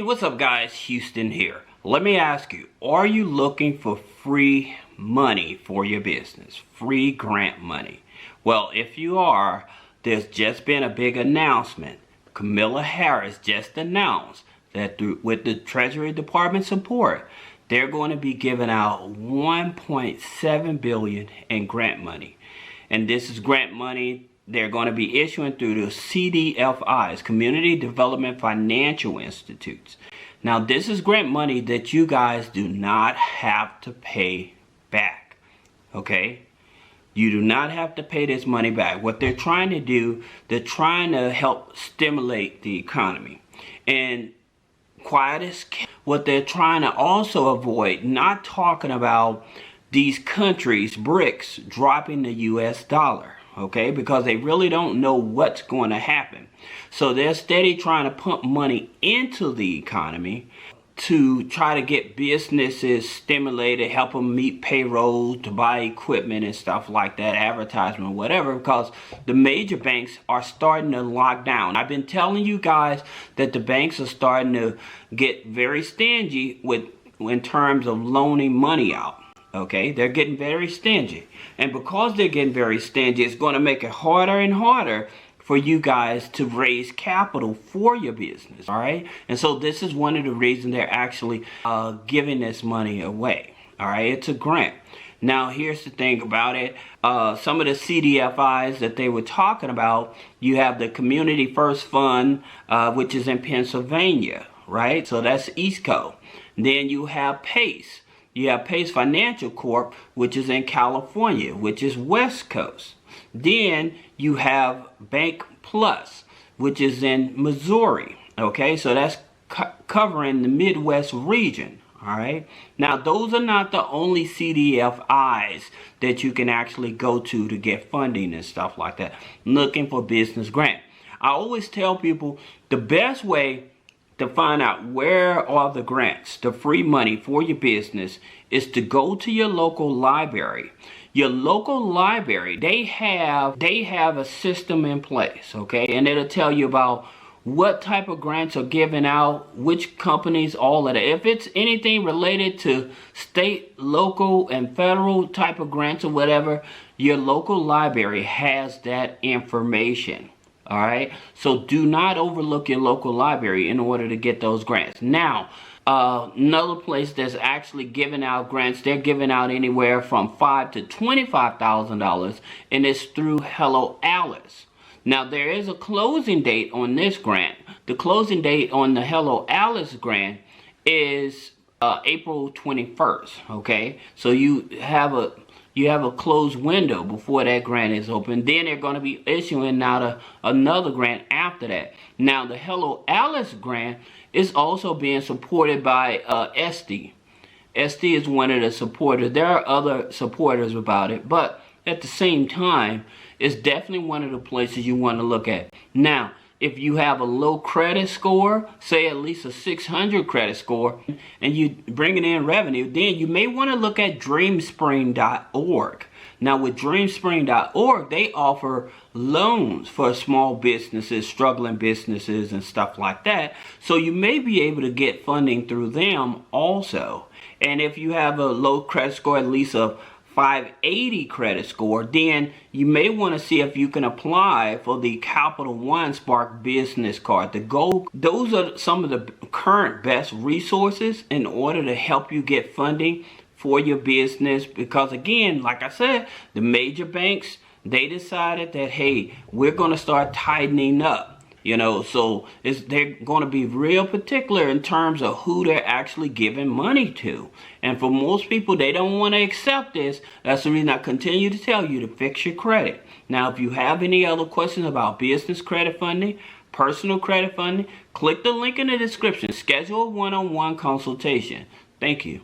what's up guys? Houston here. Let me ask you, are you looking for free money for your business? Free grant money? Well, if you are, there's just been a big announcement. Kamala Harris just announced that with the Treasury Department support, they're going to be giving out $1.7 billion in grant money. And this is grant money they're going to be issuing through the CDFIs, Community Development Financial Institutes. Now, this is grant money that you guys do not have to pay back, okay? You do not have to pay this money back. What they're trying to do, they're trying to help stimulate the economy. And quiet as kept, what they're trying to also avoid, not talking about these countries, BRICS, dropping the US dollar. Okay, because they really don't know what's going to happen. So they're steady trying to pump money into the economy to try to get businesses stimulated, help them meet payroll, to buy equipment and stuff like that, advertisement, whatever, because the major banks are starting to lock down. I've been telling you guys that the banks are starting to get very stingy in terms of loaning money out. Okay, they're getting very stingy. And because they're getting very stingy, it's going to make it harder and harder for you guys to raise capital for your business. All right. And so this is one of the reasons they're actually giving this money away. All right. It's a grant. Now, here's the thing about it. Some of the CDFIs that they were talking about, you have the Community First Fund, which is in Pennsylvania. Right. So that's East Coast. Then you have PACE. You have Pace Financial Corp, which is in California, which is West Coast. Then you have Bank Plus, which is in Missouri. Okay, so that's covering the Midwest region. All right. Now, those are not the only CDFIs that you can actually go to get funding and stuff like that, looking for business grant. I always tell people the best way to find out where are the grants, the free money for your business, is to go to your local library. Your local library, they have a system in place, okay? And it'll tell you about what type of grants are given out, which companies, all of that. If it's anything related to state, local, and federal type of grants or whatever, your local library has that information. All right, so do not overlook your local library in order to get those grants. Now, another place that's actually giving out grants, they're giving out anywhere from $5,000 to $25,000, and it's through Hello Alice. Now, there is a closing date on this grant. The closing date on the Hello Alice grant is April 21st. Okay, so you have a closed window before that grant is open. Then they're going to be issuing out another grant after that. Now, the Hello Alice grant is also being supported by SD. SD is one of the supporters. There are other supporters about it, but at the same time, it's definitely one of the places you want to look at. Now, if you have a low credit score, say at least a 600 credit score, and you bringing in revenue, then you may want to look at dreamspring.org. Now, with dreamspring.org, they offer loans for small businesses, struggling businesses, and stuff like that. So you may be able to get funding through them also. And if you have a low credit score, at least a 580 credit score, then you may want to see if you can apply for the Capital One Spark Business Card. Those are some of the current best resources in order to help you get funding for your business. Because again, like I said, the major banks, they decided that, hey, we're going to start tightening up. You know, so they're going to be real particular in terms of who they're actually giving money to. And for most people, they don't want to accept this. That's the reason I continue to tell you to fix your credit. Now, if you have any other questions about business credit funding, personal credit funding, click the link in the description. Schedule a one-on-one consultation. Thank you.